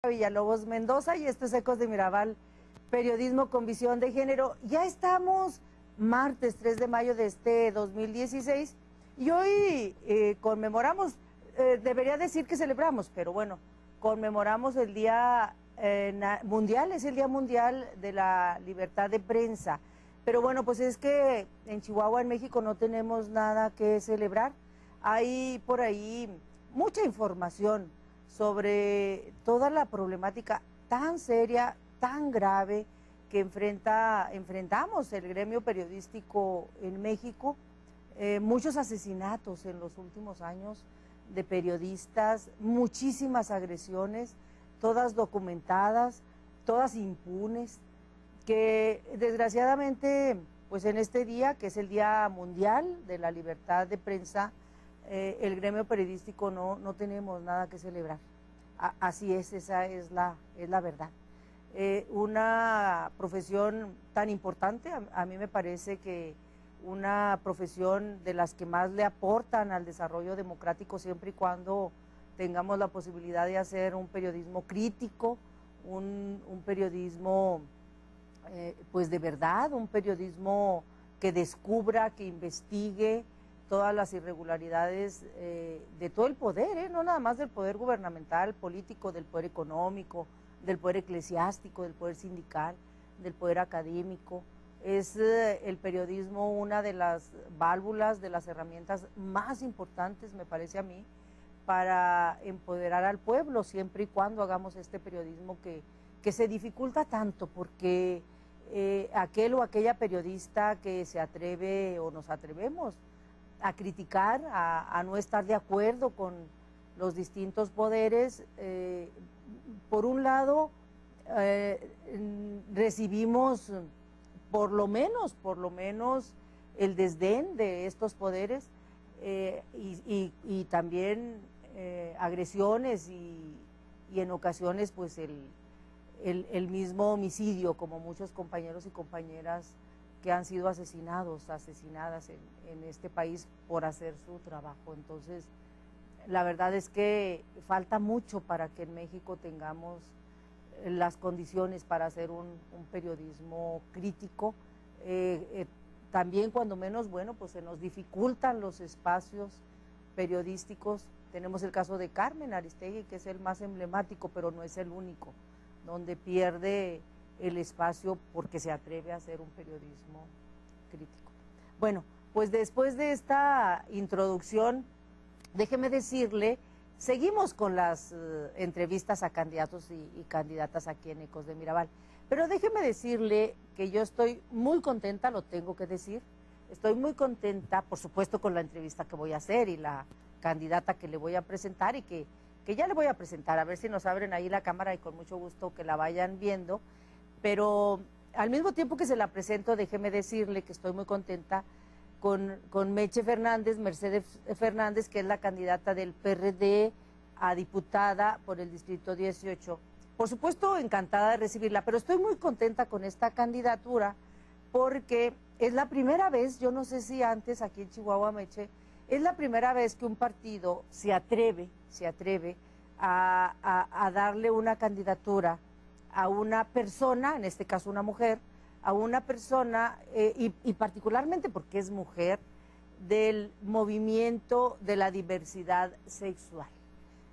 Villalobos Mendoza y esto es Ecos de Mirabal, periodismo con visión de género. Ya estamos martes 3 de mayo de este 2016 y hoy conmemoramos, debería decir que celebramos, pero bueno, conmemoramos el Día Mundial, es el Día Mundial de la Libertad de Prensa. Pero bueno, pues es que en Chihuahua, en México, no tenemos nada que celebrar. Hay por ahí mucha información sobre toda la problemática tan seria, tan grave que enfrentamos el gremio periodístico en México. Muchos asesinatos en los últimos años de periodistas, muchísimas agresiones, todas documentadas, todas impunes, que desgraciadamente, pues en este día, que es el Día Mundial de la Libertad de Prensa, el gremio periodístico no tenemos nada que celebrar. Así es, esa es la verdad. Una profesión tan importante, a mí me parece que una profesión de las que más le aportan al desarrollo democrático siempre y cuando tengamos la posibilidad de hacer un periodismo crítico, un periodismo pues de verdad, un periodismo que descubra, que investigue todas las irregularidades de todo el poder, no nada más del poder gubernamental, político, del poder económico, del poder eclesiástico, del poder sindical, del poder académico. Es el periodismo una de las válvulas, de las herramientas más importantes, me parece a mí, para empoderar al pueblo, siempre y cuando hagamos este periodismo que se dificulta tanto, porque aquel o aquella periodista que se atreve o nos atrevemos a criticar, a no estar de acuerdo con los distintos poderes, por un lado recibimos por lo menos el desdén de estos poderes y también agresiones y en ocasiones pues el mismo homicidio, como muchos compañeros y compañeras que han sido asesinadas en este país por hacer su trabajo. Entonces, la verdad es que falta mucho para que en México tengamos las condiciones para hacer un periodismo crítico. También, cuando menos, bueno, pues se nos dificultan los espacios periodísticos. Tenemos el caso de Carmen Aristegui, que es el más emblemático, pero no es el único, donde pierde el espacio porque se atreve a hacer un periodismo crítico. Bueno, pues después de esta introducción, déjeme decirle, seguimos con las entrevistas a candidatos y candidatas aquí en Ecos de Mirabal, pero déjeme decirle que yo estoy muy contenta, lo tengo que decir, estoy muy contenta, por supuesto, con la entrevista que voy a hacer y la candidata que le voy a presentar y que ya le voy a presentar, a ver si nos abren ahí la cámara y con mucho gusto que la vayan viendo. Pero al mismo tiempo que se la presento, déjeme decirle que estoy muy contenta con Meche Fernández, Mercedes Fernández, que es la candidata del PRD a diputada por el Distrito 18. Por supuesto, encantada de recibirla, pero estoy muy contenta con esta candidatura porque es la primera vez, yo no sé si antes aquí en Chihuahua, Meche, es la primera vez que un partido se atreve a darle una candidatura a una persona, en este caso una mujer, a una persona, y particularmente porque es mujer, del movimiento de la diversidad sexual,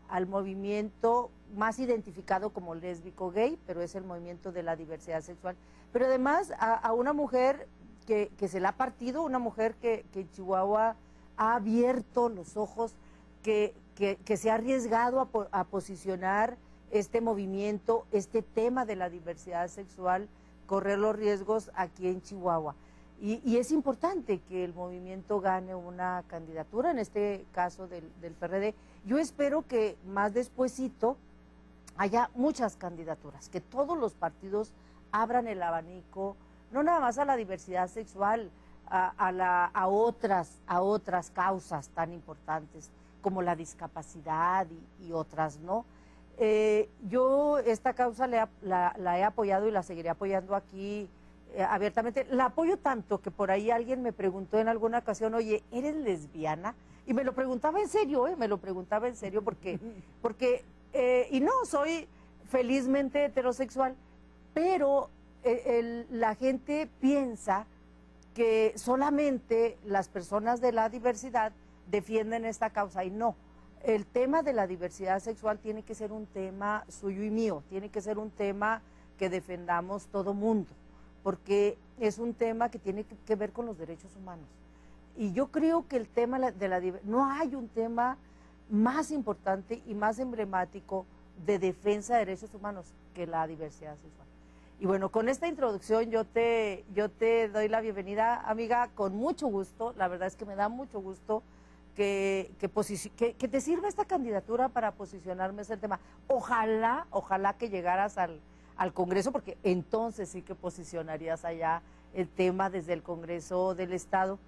al movimiento más identificado como lésbico gay, pero es el movimiento de la diversidad sexual, pero además a una mujer que se la ha partido, una mujer que en Chihuahua ha abierto los ojos, que se ha arriesgado a posicionar este movimiento, este tema de la diversidad sexual, correr los riesgos aquí en Chihuahua. Y es importante que el movimiento gane una candidatura, en este caso del PRD. Yo espero que más despuesito haya muchas candidaturas, que todos los partidos abran el abanico, no nada más a la diversidad sexual, a otras causas tan importantes como la discapacidad y otras, ¿no? Yo esta causa la he apoyado y la seguiré apoyando aquí abiertamente. La apoyo tanto que por ahí alguien me preguntó en alguna ocasión, oye, ¿eres lesbiana? Y me lo preguntaba en serio, me lo preguntaba en serio porque y no, soy felizmente heterosexual, pero la gente piensa que solamente las personas de la diversidad defienden esta causa y no. El tema de la diversidad sexual tiene que ser un tema suyo y mío, tiene que ser un tema que defendamos todo mundo, porque es un tema que tiene que ver con los derechos humanos. Y yo creo que el tema de la diversidad, no hay un tema más importante y más emblemático de defensa de derechos humanos que la diversidad sexual. Y bueno, con esta introducción yo te doy la bienvenida, amiga, con mucho gusto. La verdad es que me da mucho gusto que te sirva esta candidatura para posicionarme en ese tema. Ojalá que llegaras al Congreso, porque entonces sí que posicionarías allá el tema desde el Congreso del Estado.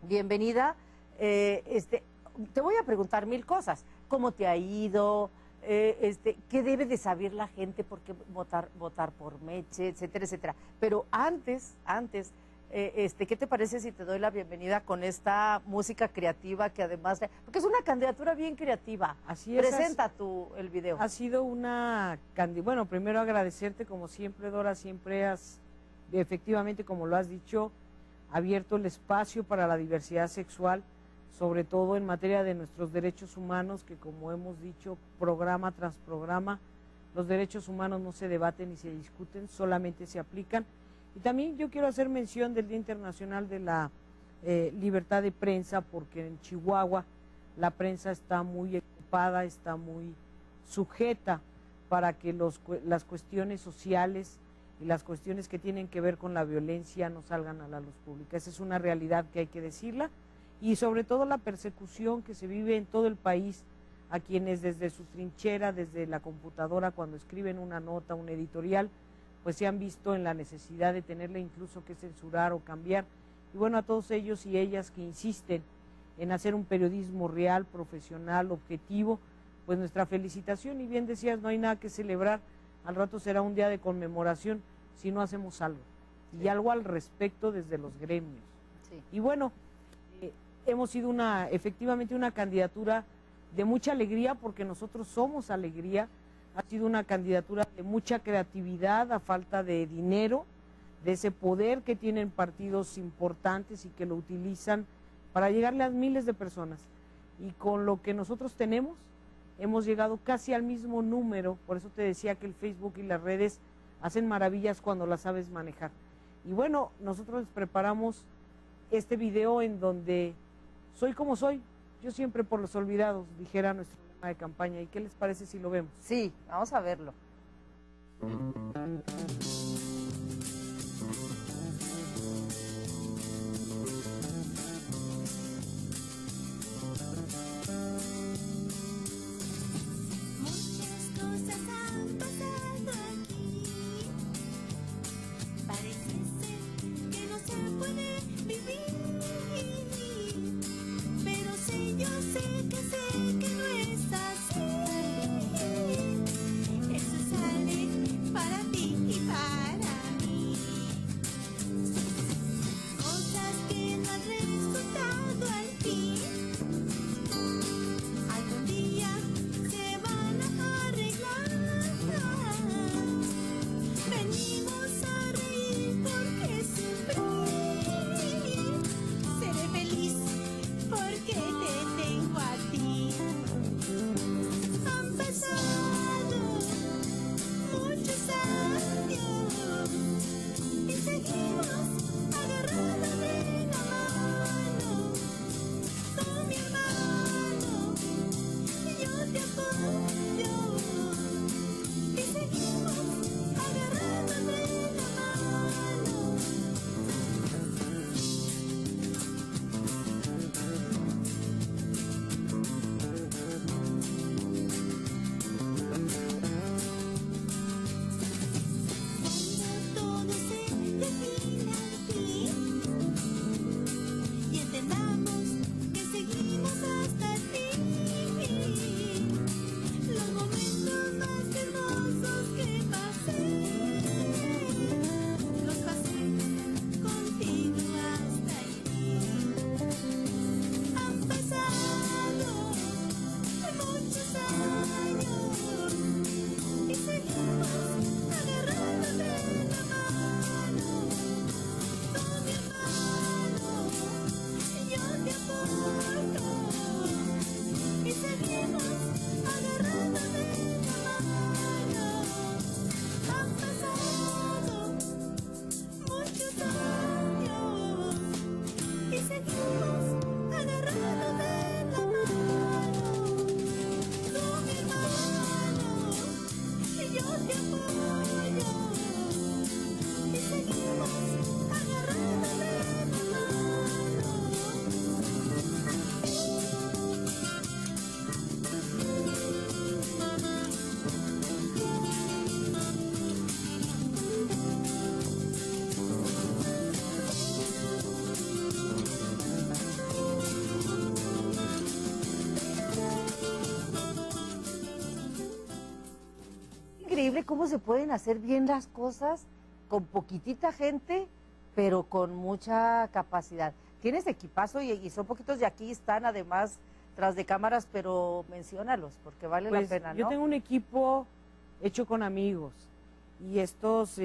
Bienvenida. Te voy a preguntar 1000 cosas. ¿Cómo te ha ido? ¿Qué debe de saber la gente? ¿Por qué votar por Meche? Etcétera, etcétera. Pero antes, ¿qué te parece si te doy la bienvenida con esta música creativa que además, porque es una candidatura bien creativa? Así es. Presenta el video. Ha sido bueno, primero agradecerte como siempre, Dora, siempre has, efectivamente, como lo has dicho, abierto el espacio para la diversidad sexual, sobre todo en materia de nuestros derechos humanos, que como hemos dicho, programa tras programa, los derechos humanos no se debaten ni se discuten, solamente se aplican. Y también yo quiero hacer mención del Día Internacional de la Libertad de Prensa, porque en Chihuahua la prensa está muy ocupada, está muy sujeta para que las cuestiones sociales y las cuestiones que tienen que ver con la violencia no salgan a la luz pública. Esa es una realidad que hay que decirla. Y sobre todo la persecución que se vive en todo el país a quienes desde su trinchera, desde la computadora, cuando escriben una nota, un editorial, pues se han visto en la necesidad de tenerle incluso que censurar o cambiar. Y bueno, a todos ellos y ellas que insisten en hacer un periodismo real, profesional, objetivo, pues nuestra felicitación. Y bien decías, no hay nada que celebrar, al rato será un día de conmemoración si no hacemos algo. Y algo al respecto desde los gremios. Sí. Y bueno, hemos sido efectivamente una candidatura de mucha alegría, porque nosotros somos alegría. Ha sido una candidatura de mucha creatividad a falta de dinero, de ese poder que tienen partidos importantes y que lo utilizan para llegarle a miles de personas. Y con lo que nosotros tenemos, hemos llegado casi al mismo número. Por eso te decía que el Facebook y las redes hacen maravillas cuando las sabes manejar. Y bueno, nosotros les preparamos este video en donde soy como soy, yo siempre por los olvidados, dijera nuestro lema de campaña. ¿Y qué les parece si lo vemos? Sí, vamos a verlo. Eso sale para ti. te apoyo y seguimos agarrándonos de la Increíble cómo se pueden hacer bien las cosas con poquitita gente, pero con mucha capacidad. Tienes equipazo y son poquitos y aquí están además tras de cámaras, pero menciónalos porque vale la pena, ¿no? Yo tengo un equipo hecho con amigos y estos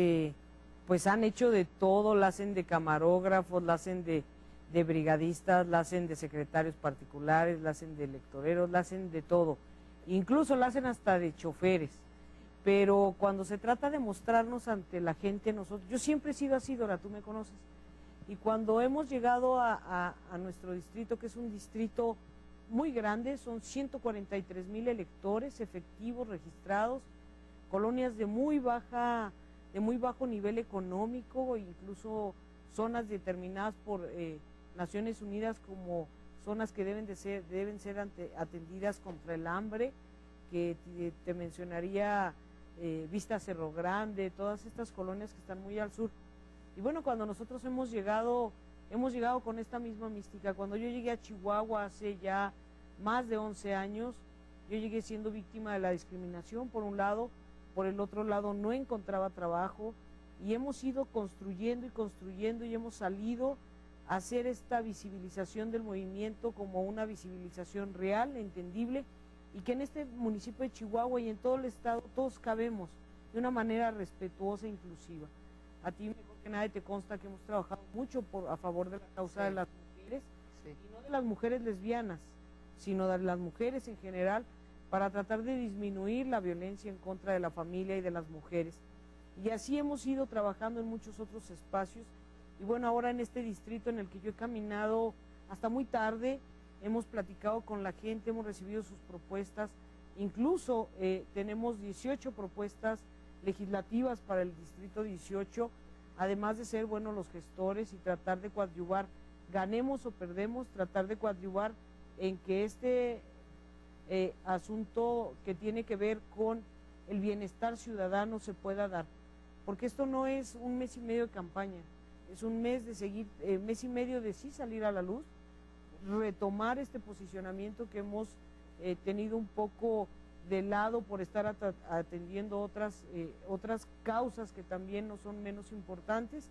pues han hecho de todo, la hacen de camarógrafos, la hacen de brigadistas, la hacen de secretarios particulares, la hacen de lectoreros, la hacen de todo. Incluso la hacen hasta de choferes. Pero cuando se trata de mostrarnos ante la gente, nosotros, yo siempre he sido así, Dora, tú me conoces, y cuando hemos llegado a nuestro distrito, que es un distrito muy grande, son 143,000 electores efectivos registrados, colonias de muy bajo nivel económico, incluso zonas determinadas por Naciones Unidas como zonas que deben ser atendidas contra el hambre, que te mencionaría Vista Cerro Grande, todas estas colonias que están muy al sur. Y bueno, cuando nosotros hemos llegado con esta misma mística. Cuando yo llegué a Chihuahua hace ya más de 11 años, yo llegué siendo víctima de la discriminación por un lado, por el otro lado no encontraba trabajo, y hemos ido construyendo y hemos salido a hacer esta visibilización del movimiento como una visibilización real, entendible, y que en este municipio de Chihuahua y en todo el estado todos cabemos de una manera respetuosa e inclusiva. A ti mejor que nadie te consta que hemos trabajado mucho a favor de la causa de las mujeres, y no de las mujeres lesbianas, sino de las mujeres en general, para tratar de disminuir la violencia en contra de la familia y de las mujeres. Y así hemos ido trabajando en muchos otros espacios, y bueno, ahora en este distrito en el que yo he caminado hasta muy tarde, hemos platicado con la gente, hemos recibido sus propuestas, incluso tenemos 18 propuestas legislativas para el distrito 18, además de ser, bueno, los gestores y tratar de coadyuvar, ganemos o perdemos, tratar de coadyuvar en que este asunto que tiene que ver con el bienestar ciudadano se pueda dar, porque esto no es un mes y medio de campaña, es un mes de seguir, mes y medio de sí salir a la luz, retomar este posicionamiento que hemos tenido un poco de lado por estar atendiendo otras causas que también no son menos importantes,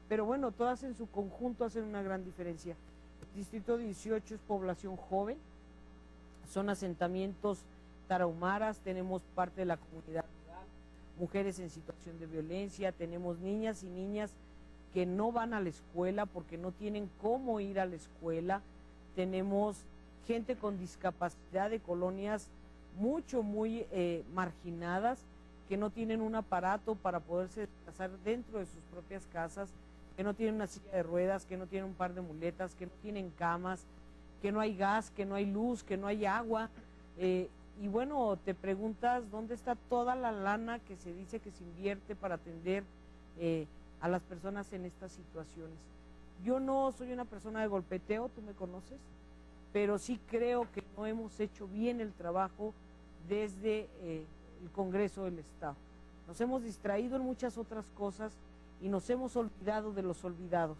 pero bueno, todas en su conjunto hacen una gran diferencia. El distrito 18 es población joven, son asentamientos tarahumaras, tenemos parte de la comunidad rural, mujeres en situación de violencia, tenemos niñas y niñas que no van a la escuela porque no tienen cómo ir a la escuela, tenemos gente con discapacidad de colonias muy marginadas, que no tienen un aparato para poderse desplazar dentro de sus propias casas, que no tienen una silla de ruedas, que no tienen un par de muletas, que no tienen camas, que no hay gas, que no hay luz, que no hay agua. Y bueno, te preguntas dónde está toda la lana que se dice que se invierte para atender a las personas en estas situaciones. Yo no soy una persona de golpeteo, tú me conoces, pero sí creo que no hemos hecho bien el trabajo desde el Congreso del Estado. Nos hemos distraído en muchas otras cosas y nos hemos olvidado de los olvidados.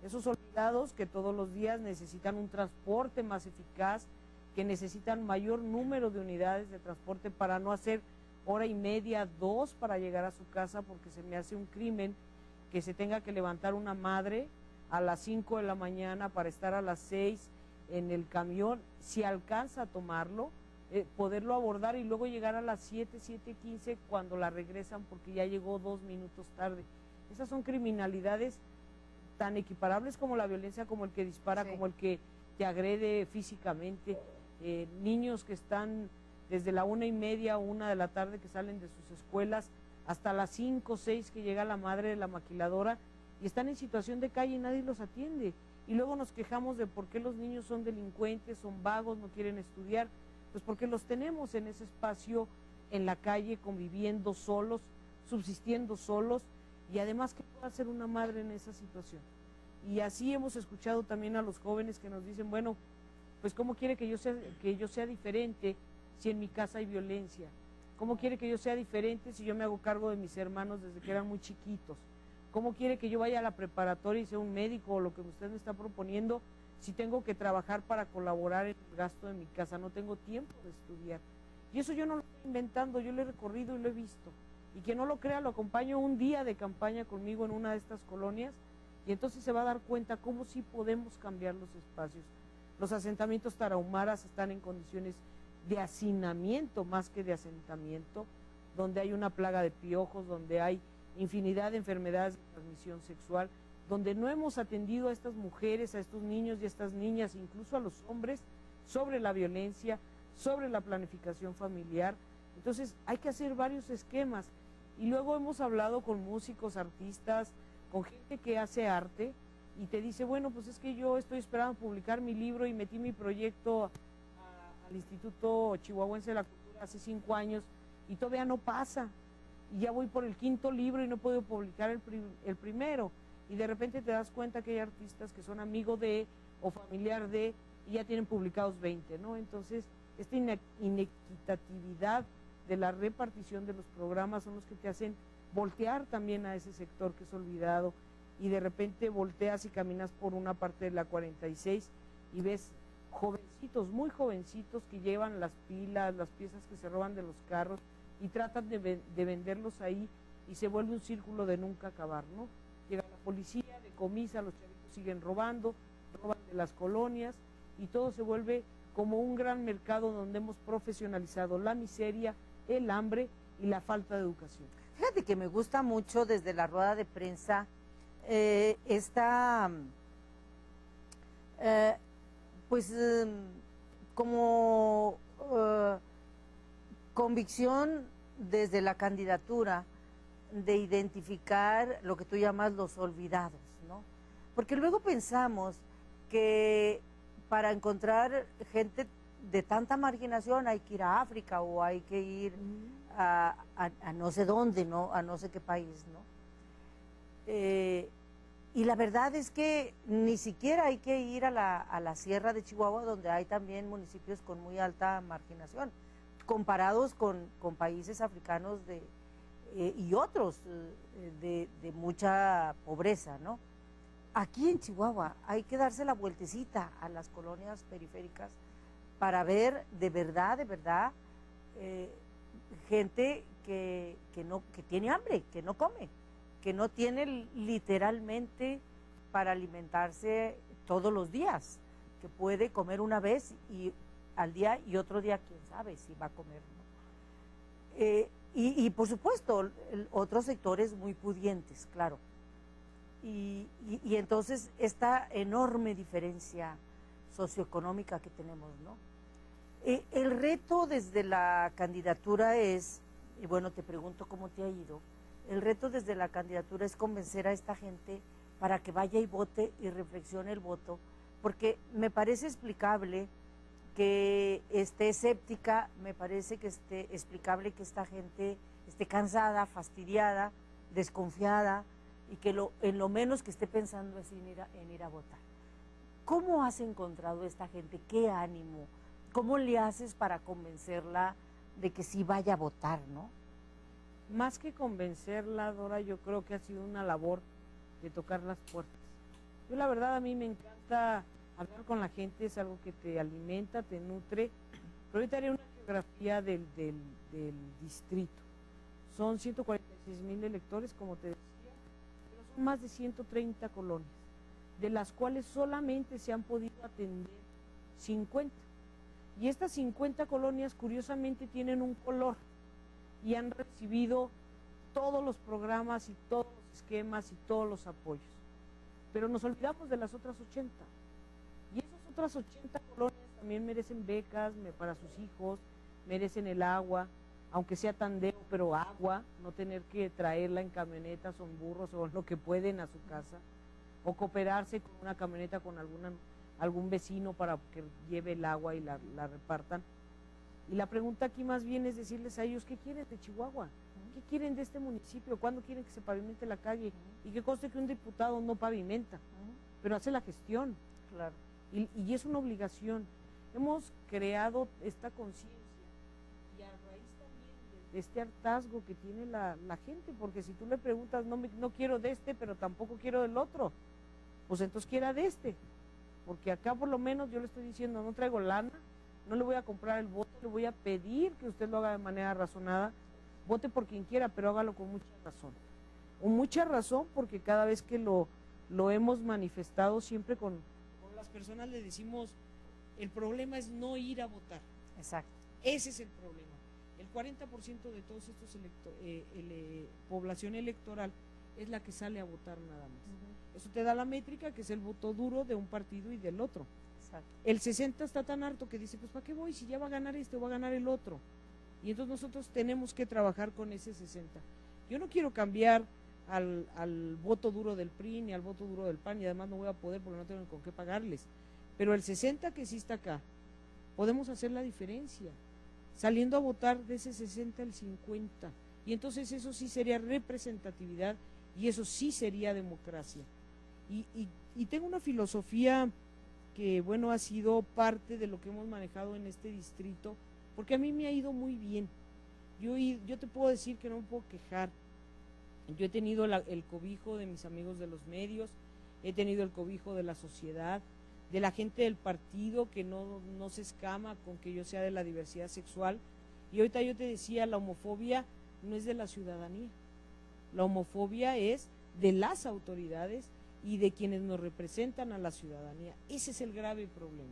Esos olvidados que todos los días necesitan un transporte más eficaz, que necesitan mayor número de unidades de transporte para no hacer hora y media, 2 para llegar a su casa, porque se me hace un crimen que se tenga que levantar una madre a las 5 de la mañana para estar a las 6 en el camión, si alcanza a tomarlo, poderlo abordar y luego llegar a las 7:15 cuando la regresan porque ya llegó 2 minutos tarde. Esas son criminalidades tan equiparables como la violencia, como el que dispara, como el que te agrede físicamente. Niños que están desde la 1:30 o 1 de la tarde que salen de sus escuelas hasta las 5 o 6 que llega la madre de la maquiladora y están en situación de calle y nadie los atiende. Y luego nos quejamos de por qué los niños son delincuentes, son vagos, no quieren estudiar. Pues porque los tenemos en ese espacio en la calle conviviendo solos, subsistiendo solos, y además que pueda ser una madre en esa situación. Y así hemos escuchado también a los jóvenes que nos dicen, bueno, pues ¿cómo quiere que yo sea diferente si en mi casa hay violencia? ¿Cómo quiere que yo sea diferente si yo me hago cargo de mis hermanos desde que eran muy chiquitos? ¿Cómo quiere que yo vaya a la preparatoria y sea un médico o lo que usted me está proponiendo si tengo que trabajar para colaborar en el gasto de mi casa? No tengo tiempo de estudiar. Y eso yo no lo estoy inventando, yo lo he recorrido y lo he visto. Y quien no lo crea, lo acompaño un día de campaña conmigo en una de estas colonias y entonces se va a dar cuenta cómo sí podemos cambiar los espacios. Los asentamientos tarahumaras están en condiciones de hacinamiento más que de asentamiento, donde hay una plaga de piojos, donde hay infinidad de enfermedades de transmisión sexual, donde no hemos atendido a estas mujeres, a estos niños y a estas niñas, incluso a los hombres, sobre la violencia, sobre la planificación familiar. Entonces hay que hacer varios esquemas. Y luego hemos hablado con músicos, artistas, con gente que hace arte y te dice, bueno, pues es que yo estoy esperando publicar mi libro y metí mi proyecto al Instituto Chihuahuense de la Cultura hace 5 años y todavía no pasa. Y ya voy por el 5.º libro y no puedo publicar el primero. Y de repente te das cuenta que hay artistas que son amigos de o familiar de y ya tienen publicados 20, ¿no? Entonces, esta inequitatividad de la repartición de los programas son los que te hacen voltear también a ese sector que es olvidado y de repente volteas y caminas por una parte de la 46 y ves jovencitos, muy jovencitos que llevan las pilas, las piezas que se roban de los carros y tratan de venderlos ahí y se vuelve un círculo de nunca acabar, ¿no? Llega la policía, decomisa, los chavitos siguen robando, roban de las colonias y todo se vuelve como un gran mercado donde hemos profesionalizado la miseria, el hambre y la falta de educación. Fíjate que me gusta mucho desde la rueda de prensa como convicción desde la candidatura de identificar lo que tú llamas los olvidados, ¿no? Porque luego pensamos que para encontrar gente de tanta marginación hay que ir a África o hay que ir a no sé dónde, ¿no? A no sé qué país, ¿no? Y la verdad es que ni siquiera hay que ir a la Sierra de Chihuahua, donde hay también municipios con muy alta marginación, comparados con países africanos y otros de mucha pobreza, ¿no? Aquí en Chihuahua hay que darse la vueltecita a las colonias periféricas para ver de verdad, gente que tiene hambre, que no come, que no tiene literalmente para alimentarse todos los días, que puede comer una vez al día y otro día quién sabe si va a comer, ¿no? Y por supuesto, otros sectores muy pudientes, claro. Y entonces esta enorme diferencia socioeconómica que tenemos, ¿no? El reto desde la candidatura es, y bueno, te pregunto cómo te ha ido, el reto desde la candidatura es convencer a esta gente para que vaya y vote y reflexione el voto, porque me parece explicable que esté escéptica, me parece que esté explicable que esta gente esté cansada, fastidiada, desconfiada, y que en lo menos que esté pensando es en ir a votar. ¿Cómo has encontrado esta gente? ¿Qué ánimo? ¿Cómo le haces para convencerla de que sí vaya a votar, no? Más que convencerla, Dora, yo creo que ha sido una labor de tocar las puertas. Yo la verdad a mí me encanta hablar con la gente, es algo que te alimenta, te nutre. Pero ahorita haré una geografía del distrito. Son 146,000 electores, como te decía, pero son más de 130 colonias, de las cuales solamente se han podido atender 50. Y estas 50 colonias curiosamente tienen un color y han recibido todos los programas y todos los esquemas y todos los apoyos. Pero nos olvidamos de las otras 80. Y esas otras 80 colonias también merecen becas para sus hijos, merecen el agua, aunque sea tandeo, pero agua, no tener que traerla en camionetas o en burros o en lo que pueden a su casa, o cooperarse con una camioneta con algún vecino para que lleve el agua y la repartan. Y la pregunta aquí más bien es decirles a ellos, ¿qué quieren de Chihuahua? ¿Qué quieren de este municipio? ¿Cuándo quieren que se pavimente la calle? Y que conste que un diputado no pavimenta, pero hace la gestión. Claro. Y es una obligación. Hemos creado esta conciencia y a raíz también de este hartazgo que tiene la gente, porque si tú le preguntas, no quiero de este, pero tampoco quiero del otro, pues entonces quiera de este, porque acá por lo menos yo le estoy diciendo, no traigo lana, no le voy a comprar el voto, le voy a pedir que usted lo haga de manera razonada, vote por quien quiera, pero hágalo con mucha razón. Con mucha razón, porque cada vez que lo hemos manifestado siempre con las personas le decimos, el problema es no ir a votar. Exacto. Ese es el problema. El 40% de todos estos población electoral es la que sale a votar nada más. Eso te da la métrica, que es el voto duro de un partido y del otro. Exacto. El 60 está tan harto que dice, pues ¿para qué voy si ya va a ganar este o va a ganar el otro? Y entonces nosotros tenemos que trabajar con ese 60. Yo no quiero cambiar al voto duro del PRI ni al voto duro del PAN, y además no voy a poder porque no tengo con qué pagarles. Pero el 60 que sí está acá, podemos hacer la diferencia, saliendo a votar de ese 60 al 50. Y entonces eso sí sería representatividad y eso sí sería democracia. Y tengo una filosofía que, bueno, ha sido parte de lo que hemos manejado en este distrito, porque a mí me ha ido muy bien. Yo te puedo decir que no me puedo quejar. Yo he tenido el cobijo de mis amigos de los medios, he tenido el cobijo de la sociedad, de la gente del partido que no se escama con que yo sea de la diversidad sexual. Y ahorita yo te decía, la homofobia no es de la ciudadanía, la homofobia es de las autoridades y de quienes nos representan a la ciudadanía. Ese es el grave problema.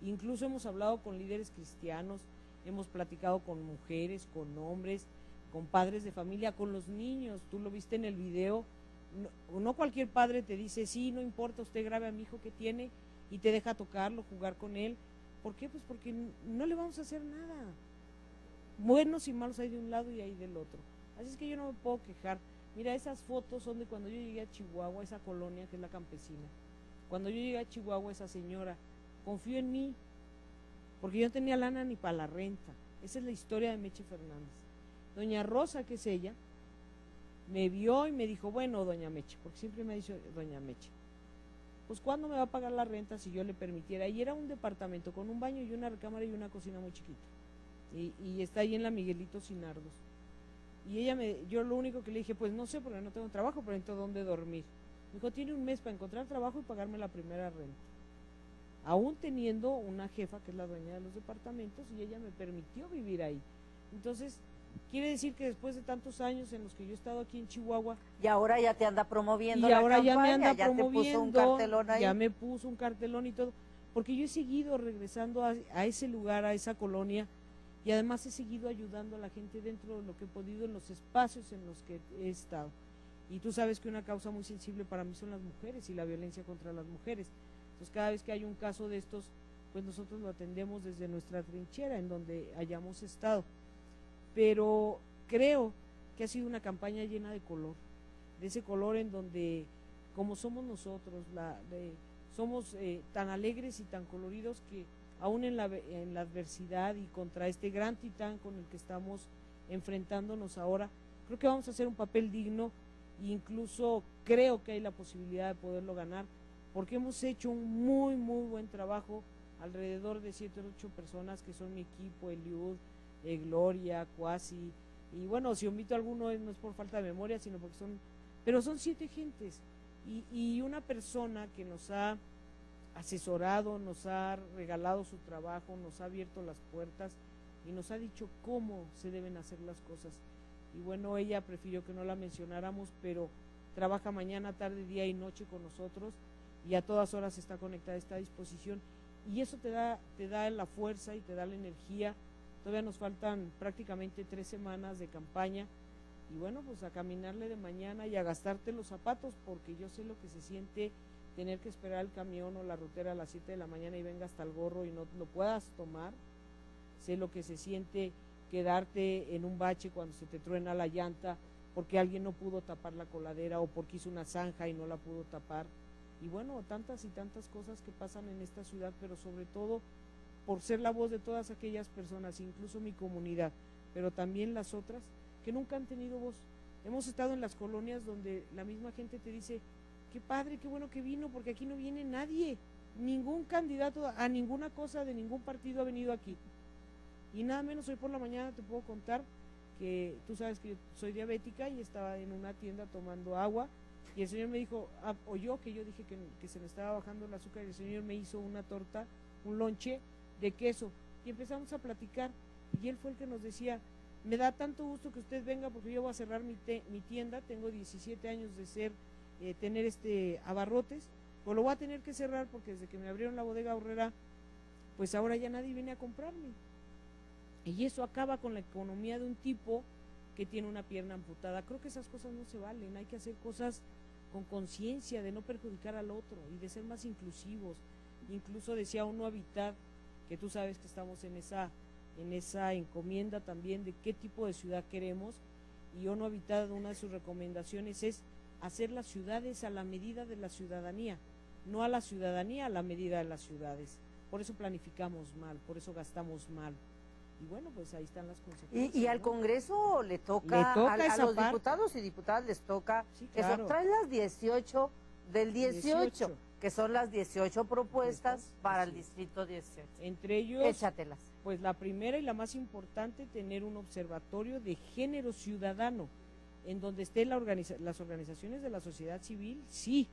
Incluso hemos hablado con líderes cristianos, hemos platicado con mujeres, con hombres, con padres de familia, con los niños. Tú lo viste en el video, no cualquier padre te dice, sí, no importa, usted grabe a mi hijo que tiene y te deja tocarlo, jugar con él. ¿Por qué? Pues porque no le vamos a hacer nada. Buenos y malos hay de un lado y hay del otro. Así es que yo no me puedo quejar. Mira, esas fotos son de cuando yo llegué a Chihuahua, esa colonia que es la campesina. Cuando yo llegué a Chihuahua, esa señora confió en mí, porque yo no tenía lana ni para la renta. Esa es la historia de Meche Fernández. Doña Rosa, que es ella, me vio y me dijo, bueno, doña Meche, porque siempre me ha dicho doña Meche, pues ¿cuándo me va a pagar la renta si yo le permitiera? Y era un departamento con un baño y una recámara y una cocina muy chiquita. Y está ahí en la Miguelito Sinardos. Y yo lo único que le dije, pues no sé, porque no tengo trabajo, pero entonces ¿dónde dormir? Me dijo, tiene un mes para encontrar trabajo y pagarme la primera renta. Aún teniendo una jefa que es la dueña de los departamentos, y ella me permitió vivir ahí. Entonces, quiere decir que después de tantos años en los que yo he estado aquí en Chihuahua, y ahora ya te anda promoviendo y la ahora campaña, ya me anda ya promoviendo, te puso un cartelón ahí. ya me puso un cartelón y todo, porque yo he seguido regresando a ese lugar, a esa colonia, y además he seguido ayudando a la gente dentro de lo que he podido en los espacios en los que he estado. Y tú sabes que una causa muy sensible para mí son las mujeres y la violencia contra las mujeres. Entonces cada vez que hay un caso de estos, pues nosotros lo atendemos desde nuestra trinchera en donde hayamos estado. Pero creo que ha sido una campaña llena de color, de ese color en donde, como somos nosotros, somos tan alegres y tan coloridos que aún en la adversidad y contra este gran titán con el que estamos enfrentándonos ahora, creo que vamos a hacer un papel digno e incluso creo que hay la posibilidad de poderlo ganar, porque hemos hecho un muy, muy buen trabajo, alrededor de 7 o 8 personas que son mi equipo, Eliud, Gloria, Cuasi, y bueno, si omito alguno no es por falta de memoria, sino porque pero son 7 gentes, y una persona que nos ha asesorado, nos ha regalado su trabajo, nos ha abierto las puertas y nos ha dicho cómo se deben hacer las cosas. Y bueno, ella prefirió que no la mencionáramos, pero trabaja mañana, tarde, día y noche con nosotros y a todas horas está conectada, está a disposición, y eso te da la fuerza y te da la energía. Todavía nos faltan prácticamente 3 semanas de campaña y bueno, pues a caminarle de mañana y a gastarte los zapatos, porque yo sé lo que se siente tener que esperar el camión o la rutera a las 7 de la mañana y venga hasta el gorro y no lo puedas tomar. Sé lo que se siente quedarte en un bache cuando se te truena la llanta porque alguien no pudo tapar la coladera o porque hizo una zanja y no la pudo tapar. Y bueno, tantas y tantas cosas que pasan en esta ciudad, pero sobre todo por ser la voz de todas aquellas personas, incluso mi comunidad, pero también las otras que nunca han tenido voz. Hemos estado en las colonias donde la misma gente te dice, qué padre, qué bueno que vino, porque aquí no viene nadie, ningún candidato a ninguna cosa de ningún partido ha venido aquí. Y nada menos hoy por la mañana te puedo contar que tú sabes que yo soy diabética y estaba en una tienda tomando agua y el señor me dijo, oyó que yo dije que se me estaba bajando el azúcar y el señor me hizo una torta, un lonche de queso y empezamos a platicar y él fue el que nos decía, me da tanto gusto que usted venga porque yo voy a cerrar mi tienda, tengo 17 años de tener abarrotes, pues lo voy a tener que cerrar porque desde que me abrieron la bodega Aurrera, pues ahora ya nadie viene a comprarme. Y eso acaba con la economía de un tipo que tiene una pierna amputada. Creo que esas cosas no se valen, hay que hacer cosas con conciencia de no perjudicar al otro y de ser más inclusivos. Incluso decía ONU Habitat, que tú sabes que estamos en esa encomienda también de qué tipo de ciudad queremos, y ONU Habitat, una de sus recomendaciones es hacer las ciudades a la medida de la ciudadanía, no a la ciudadanía a la medida de las ciudades. Por eso planificamos mal, por eso gastamos mal. Y bueno, pues ahí están las consecuencias. Y al ¿no? Congreso le toca a los diputados y diputadas les toca, sí, claro. eso. Trae las 18 del 18, que son las 18 propuestas para el distrito 18. Entre ellos, échatelas. Pues la primera y la más importante, tener un observatorio de género ciudadano, en donde estén las organizaciones de la sociedad civil, sí,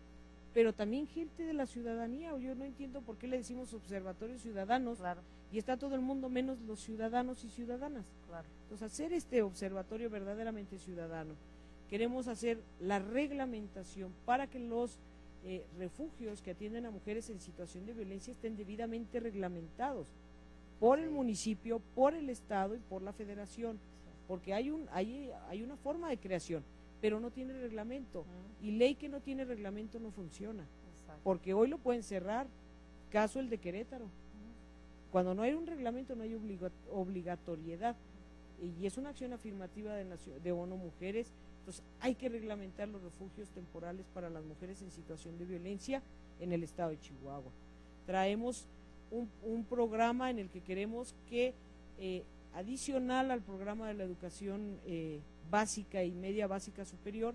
pero también gente de la ciudadanía. Yo no entiendo por qué le decimos observatorios ciudadanos, Claro. Y está todo el mundo menos los ciudadanos y ciudadanas. Claro. Entonces, hacer este observatorio verdaderamente ciudadano. Queremos hacer la reglamentación para que los refugios que atienden a mujeres en situación de violencia estén debidamente reglamentados por el municipio, por el estado y por la federación, porque hay una forma de creación, pero no tiene reglamento, y ley que no tiene reglamento no funciona. Exacto. Porque hoy lo pueden cerrar, caso el de Querétaro. Cuando no hay un reglamento no hay obligatoriedad, y es una acción afirmativa de ONU Mujeres. Entonces hay que reglamentar los refugios temporales para las mujeres en situación de violencia en el estado de Chihuahua. Traemos un programa en el que queremos que, adicional al programa de la educación básica y media básica superior,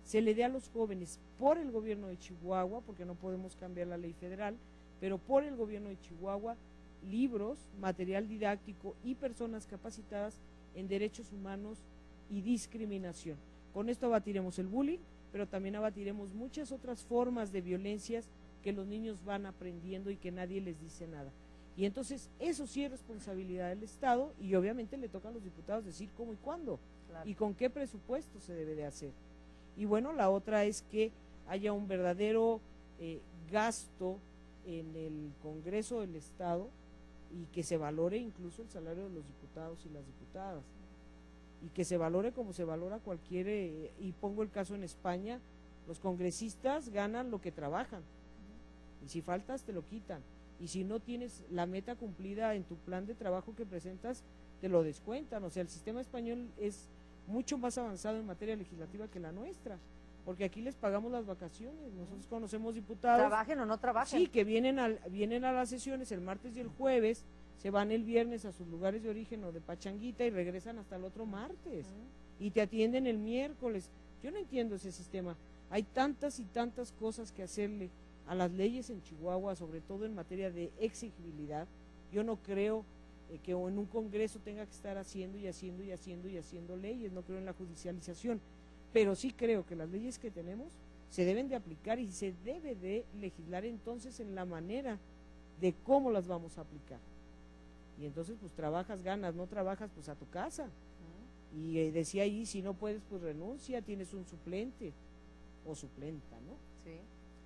se le dé a los jóvenes por el gobierno de Chihuahua, porque no podemos cambiar la ley federal, pero por el gobierno de Chihuahua, libros, material didáctico y personas capacitadas en derechos humanos y discriminación. Con esto abatiremos el bullying, pero también abatiremos muchas otras formas de violencias que los niños van aprendiendo y que nadie les dice nada. Y entonces eso sí es responsabilidad del Estado, y obviamente le toca a los diputados decir cómo y cuándo, Claro. y con qué presupuesto se debe de hacer. Y bueno, la otra es que haya un verdadero gasto en el Congreso del Estado, y que se valore incluso el salario de los diputados y las diputadas, y que se valore como se valora cualquier, y pongo el caso en España, los congresistas ganan lo que trabajan, y si faltas te lo quitan, y si no tienes la meta cumplida en tu plan de trabajo que presentas, te lo descuentan. O sea, el sistema español es mucho más avanzado en materia legislativa que la nuestra, porque aquí les pagamos las vacaciones. Nosotros conocemos diputados, Trabajen o no trabajen. sí, que vienen a las sesiones el martes y el jueves, se van el viernes a sus lugares de origen o de pachanguita y regresan hasta el otro martes, y te atienden el miércoles. Yo no entiendo ese sistema. Hay tantas y tantas cosas que hacerle a las leyes en Chihuahua, sobre todo en materia de exigibilidad. Yo no creo que en un congreso tenga que estar haciendo leyes, no creo en la judicialización, pero sí creo que las leyes que tenemos se deben de aplicar, y se debe de legislar entonces en la manera de cómo las vamos a aplicar. Y entonces pues trabajas, ganas, no trabajas, pues a tu casa. Y decía ahí, si no puedes, pues renuncia, tienes un suplente o suplenta, ¿no? Sí.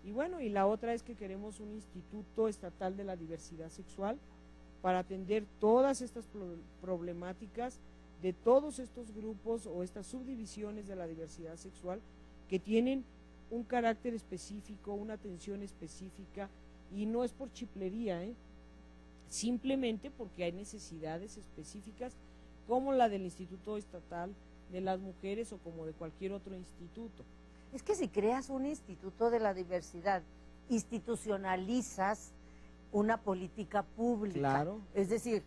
Y bueno, y la otra es que queremos un Instituto Estatal de la Diversidad Sexual para atender todas estas problemáticas de todos estos grupos o estas subdivisiones de la diversidad sexual que tienen un carácter específico, una atención específica, y no es por chiplería, simplemente porque hay necesidades específicas como la del Instituto Estatal de las Mujeres o como de cualquier otro instituto. Es que si creas un instituto de la diversidad, institucionalizas una política pública. Claro. Es decir,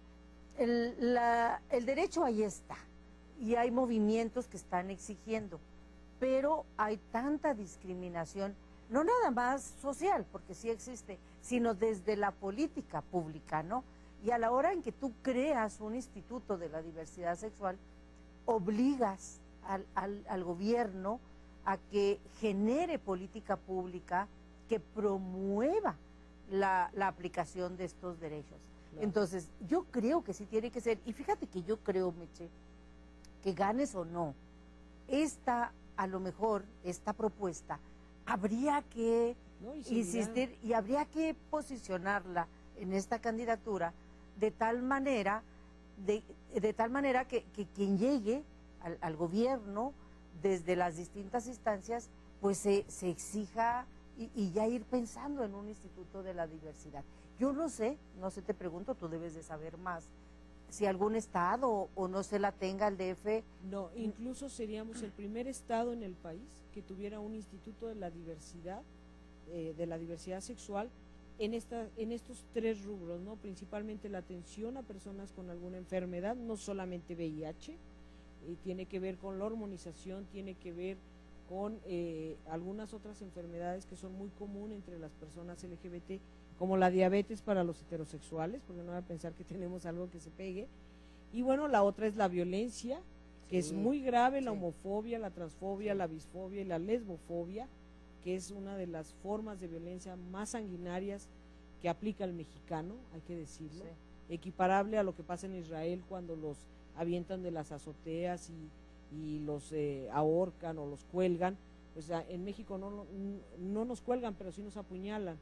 el derecho ahí está y hay movimientos que están exigiendo, pero hay tanta discriminación, no nada más social, porque sí existe, sino desde la política pública, ¿no? Y a la hora en que tú creas un instituto de la diversidad sexual, obligas al gobierno a que genere política pública que promueva la aplicación de estos derechos. Claro. Entonces, yo creo que sí tiene que ser, y fíjate que yo creo, Meche, que ganes o no, a lo mejor, esta propuesta, habría que No, y seguirá. insistir y habría que posicionarla en esta candidatura de tal manera, de tal manera que quien llegue al gobierno desde las distintas instancias, pues se exija y ya ir pensando en un instituto de la diversidad. Yo no sé, te pregunto, tú debes de saber más, si algún estado o no se la tenga el DF. No, incluso seríamos el primer estado en el país que tuviera un instituto de la diversidad sexual en estos 3 rubros, ¿no? Principalmente la atención a personas con alguna enfermedad, no solamente VIH, tiene que ver con la hormonización, tiene que ver con algunas otras enfermedades que son muy comunes entre las personas LGBT, como la diabetes para los heterosexuales, porque no voy a pensar que tenemos algo que se pegue. Y bueno, la otra es la violencia, que es muy grave, la homofobia, la transfobia, la bisfobia y la lesbofobia, que es una de las formas de violencia más sanguinarias que aplica el mexicano, hay que decirlo, equiparable a lo que pasa en Israel cuando los avientan de las azoteas y los ahorcan o los cuelgan. Pues en México no nos cuelgan, pero sí nos apuñalan,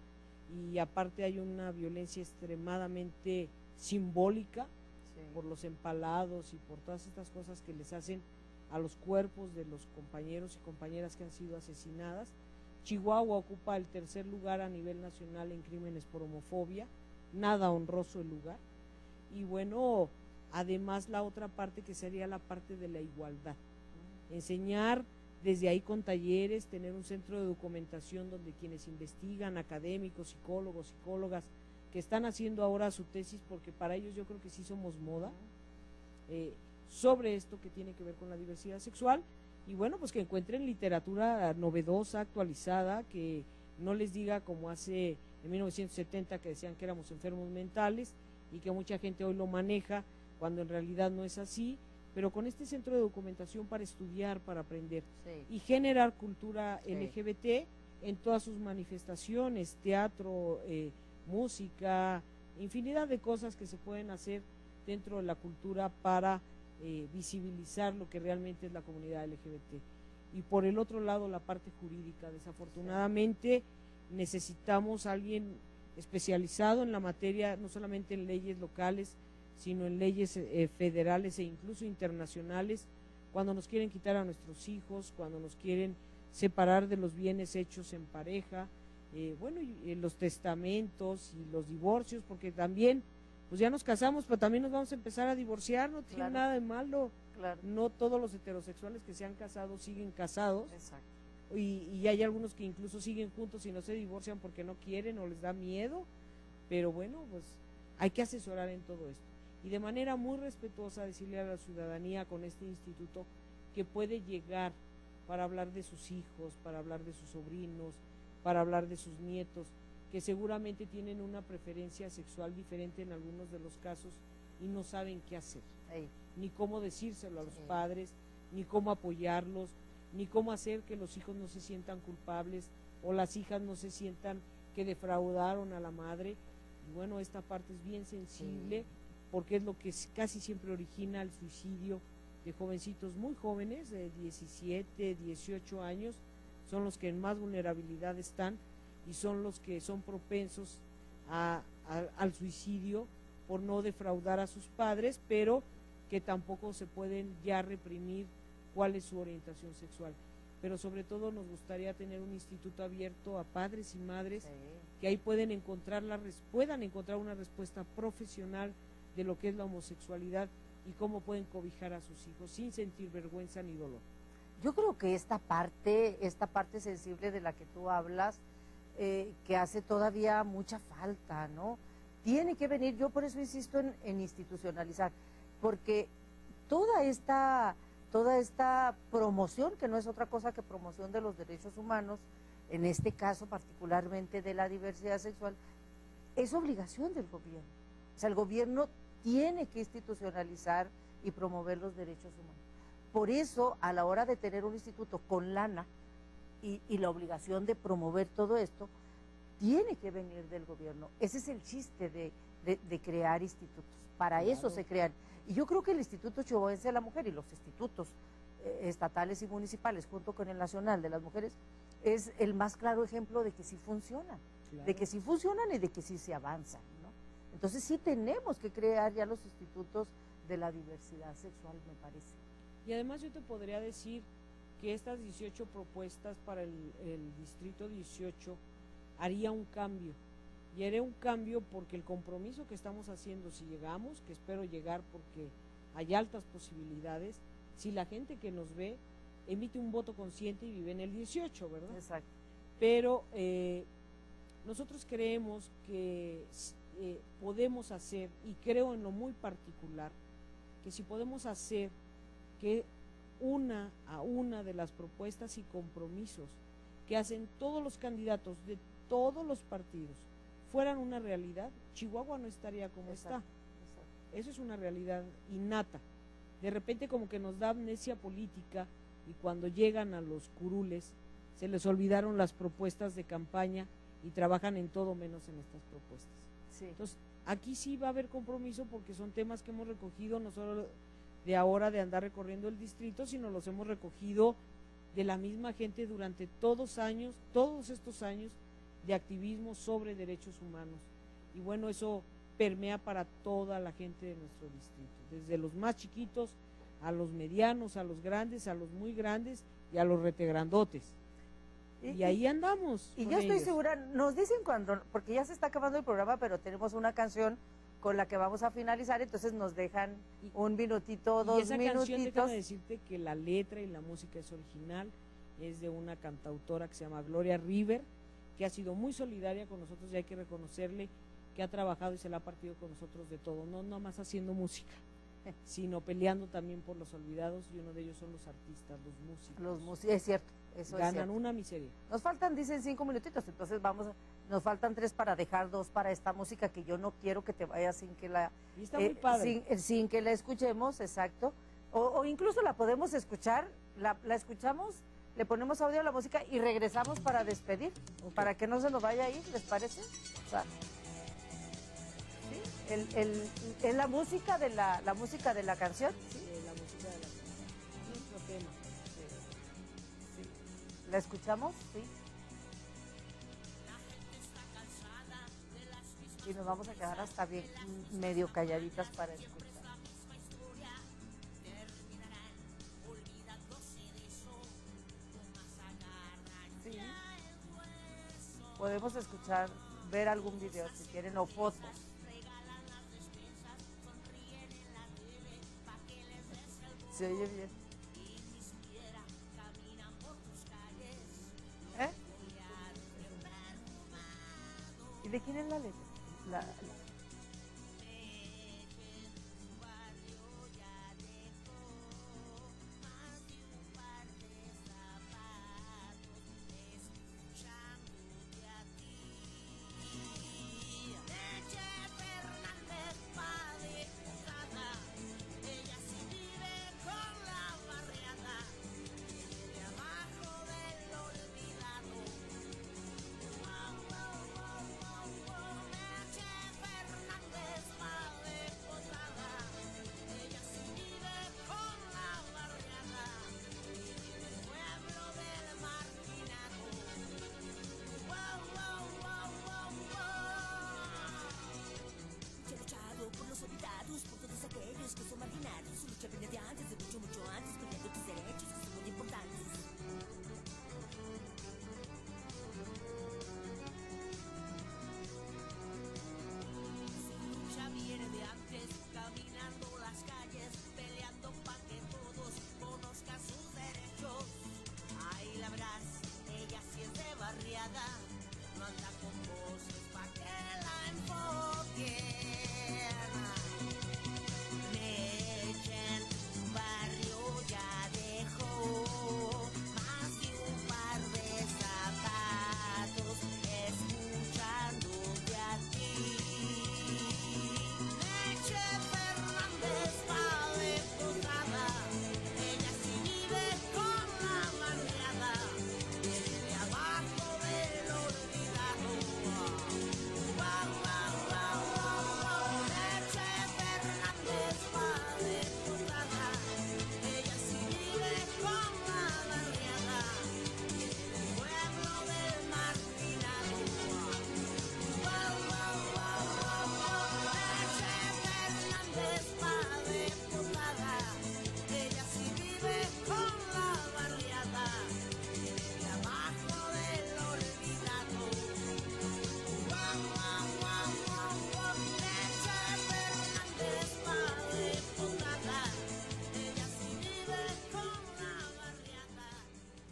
y aparte hay una violencia extremadamente simbólica por los empalados y por todas estas cosas que les hacen a los cuerpos de los compañeros y compañeras que han sido asesinadas. Chihuahua ocupa el 3er lugar a nivel nacional en crímenes por homofobia, nada honroso el lugar. Y bueno, además la otra parte que sería la parte de la igualdad, enseñar desde ahí con talleres, tener un centro de documentación donde quienes investigan, académicos, psicólogos, psicólogas, que están haciendo ahora su tesis, porque para ellos yo creo que sí somos moda, sobre esto que tiene que ver con la diversidad sexual, y bueno, pues que encuentren literatura novedosa, actualizada, que no les diga como hace en 1970 que decían que éramos enfermos mentales y que mucha gente hoy lo maneja cuando en realidad no es así, pero con este centro de documentación para estudiar, para aprender y generar cultura LGBT en todas sus manifestaciones, teatro, música, infinidad de cosas que se pueden hacer dentro de la cultura para visibilizar lo que realmente es la comunidad LGBT. Y por el otro lado, la parte jurídica. Desafortunadamente necesitamos a alguien especializado en la materia, no solamente en leyes locales, sino en leyes federales e incluso internacionales, cuando nos quieren quitar a nuestros hijos, cuando nos quieren separar de los bienes hechos en pareja, bueno, y los testamentos y los divorcios, porque también, pues ya nos casamos, pero también nos vamos a empezar a divorciar, no tiene nada de malo. No todos los heterosexuales que se han casado siguen casados. Y hay algunos que incluso siguen juntos y no se divorcian porque no quieren o les da miedo, pero bueno, pues hay que asesorar en todo esto. Y de manera muy respetuosa decirle a la ciudadanía con este instituto que puede llegar para hablar de sus hijos, para hablar de sus sobrinos, para hablar de sus nietos, que seguramente tienen una preferencia sexual diferente en algunos de los casos y no saben qué hacer, ni cómo decírselo a los padres, ni cómo apoyarlos, ni cómo hacer que los hijos no se sientan culpables o las hijas no se sientan que defraudaron a la madre. Y bueno, esta parte es bien sensible porque es lo que casi siempre origina el suicidio de jovencitos muy jóvenes, de 17, 18 años, son los que en más vulnerabilidad están y son los que son propensos al suicidio por no defraudar a sus padres, pero que tampoco se pueden ya reprimir cuál es su orientación sexual. Pero sobre todo nos gustaría tener un instituto abierto a padres y madres que ahí puedan encontrar una respuesta profesional de lo que es la homosexualidad y cómo pueden cobijar a sus hijos sin sentir vergüenza ni dolor. Yo creo que esta parte sensible de la que tú hablas, que hace todavía mucha falta, ¿no? tiene que venir, yo por eso insisto en institucionalizar, porque toda esta promoción, que no es otra cosa que promoción de los derechos humanos, en este caso particularmente de la diversidad sexual, es obligación del gobierno. O sea, el gobierno tiene que institucionalizar y promover los derechos humanos. Por eso, a la hora de tener un instituto con lana y la obligación de promover todo esto, tiene que venir del gobierno. Ese es el chiste de crear institutos. Para eso se crean. Y yo creo que el Instituto Chihuahuense de la Mujer y los institutos estatales y municipales, junto con el Nacional de las Mujeres, es el más claro ejemplo de que sí funcionan. Claro. De que sí funcionan y de que sí se avanzan, ¿no? Entonces sí tenemos que crear ya los institutos de la diversidad sexual, me parece. Y además yo te podría decir que estas 18 propuestas para el Distrito 18 haría un cambio. Y haré un cambio porque el compromiso que estamos haciendo, si llegamos, que espero llegar porque hay altas posibilidades, si la gente que nos ve emite un voto consciente y vive en el 18, ¿verdad? Exacto. Pero nosotros creemos que podemos hacer, y creo en lo muy particular, que si podemos hacer que una a una de las propuestas y compromisos que hacen todos los candidatos de todos los partidos fueran una realidad, Chihuahua no estaría como está. Eso es una realidad innata. De repente como que nos da amnesia política y cuando llegan a los curules se les olvidaron las propuestas de campaña y trabajan en todo menos en estas propuestas. Sí. Entonces, aquí sí va a haber compromiso porque son temas que hemos recogido no solo de ahora de andar recorriendo el distrito, sino los hemos recogido de la misma gente durante todos estos años de activismo sobre derechos humanos. Y bueno, eso permea para toda la gente de nuestro distrito, desde los más chiquitos a los medianos, a los grandes, a los muy grandes y a los retegrandotes. Y ahí andamos. Y yo estoy segura, nos dicen cuando, porque ya se está acabando el programa, pero tenemos una canción con la que vamos a finalizar, entonces nos dejan un minutito, 2 esa minutitos. Canción, déjame decirte que la letra y la música es original, es de una cantautora que se llama Gloria River, que ha sido muy solidaria con nosotros y hay que reconocerle que ha trabajado y se la ha partido con nosotros de todo, no nomás haciendo música, sino peleando también por los olvidados, y uno de ellos son los artistas, los músicos. Los músicos, es cierto, eso ganan es cierto. una miseria. Nos faltan, dicen, 5 minutitos, entonces nos faltan 3 para dejar 2 para esta música que yo no quiero que te vayas sin que la... Y está muy padre. Sin que la escuchemos, exacto. O incluso la podemos escuchar, la escuchamos, le ponemos audio a la música y regresamos para despedir, para que no se nos vaya a ir, ¿les parece? O sea, ¿sí? ¿Es la música de la música de la canción? Sí, la música de la canción. Nuestro tema. Sí. ¿La escuchamos? Sí. Y nos vamos a quedar hasta bien medio calladitas para escuchar. Sí. Podemos escuchar, ver algún video si quieren o fotos. Se oye bien. ¿Eh? ¿Y de quién es la letra? Por todos aquellos que son marginados, su lucha viene de antes, de mucho, mucho antes, peleando tus derechos que son muy importantes. Su lucha viene de antes, caminando las calles, peleando para que todos conozcan sus derechos. Ahí la verás, ella sí es de barriada, no anda con voces pa' que la enfoque.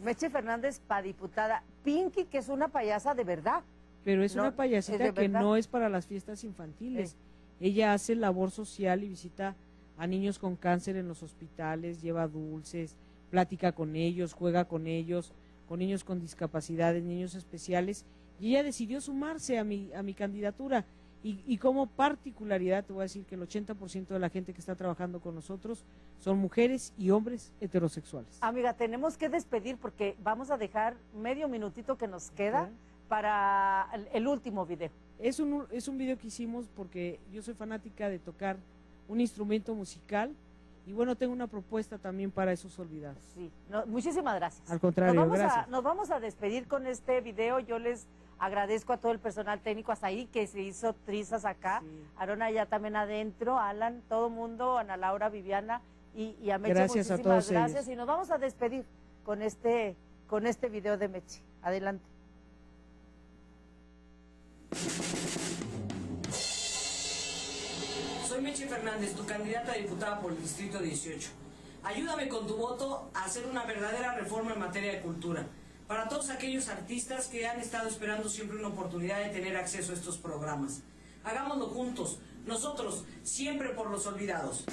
Meche Fernández para diputada. Pinky, que es una payasa de verdad. Pero es No, una es payasita de que verdad. no es para las fiestas infantiles. Ella hace labor social y visita a niños con cáncer en los hospitales, lleva dulces, platica con ellos, juega con ellos, con niños con discapacidades, niños especiales, y ella decidió sumarse a mi candidatura. Y como particularidad te voy a decir que el 80% de la gente que está trabajando con nosotros son mujeres y hombres heterosexuales. Amiga, tenemos que despedir porque vamos a dejar medio minutito que nos queda para el último video. Es un video que hicimos porque yo soy fanática de tocar un instrumento musical y bueno, tengo una propuesta también para esos olvidados. Sí, muchísimas gracias. Al contrario, gracias. Nos vamos a despedir con este video. Yo les agradezco a todo el personal técnico hasta ahí que se hizo trizas acá. Sí. Arona ya también adentro, Alan, todo mundo, Ana Laura, Viviana y a Meche, Gracias a muchísimas todos gracias. ellos. Y nos vamos a despedir con este video de Meche. Adelante. Soy Meche Fernández, tu candidata a diputada por el Distrito 18. Ayúdame con tu voto a hacer una verdadera reforma en materia de cultura. Para todos aquellos artistas que han estado esperando siempre una oportunidad de tener acceso a estos programas. Hagámoslo juntos, nosotros, siempre por los olvidados.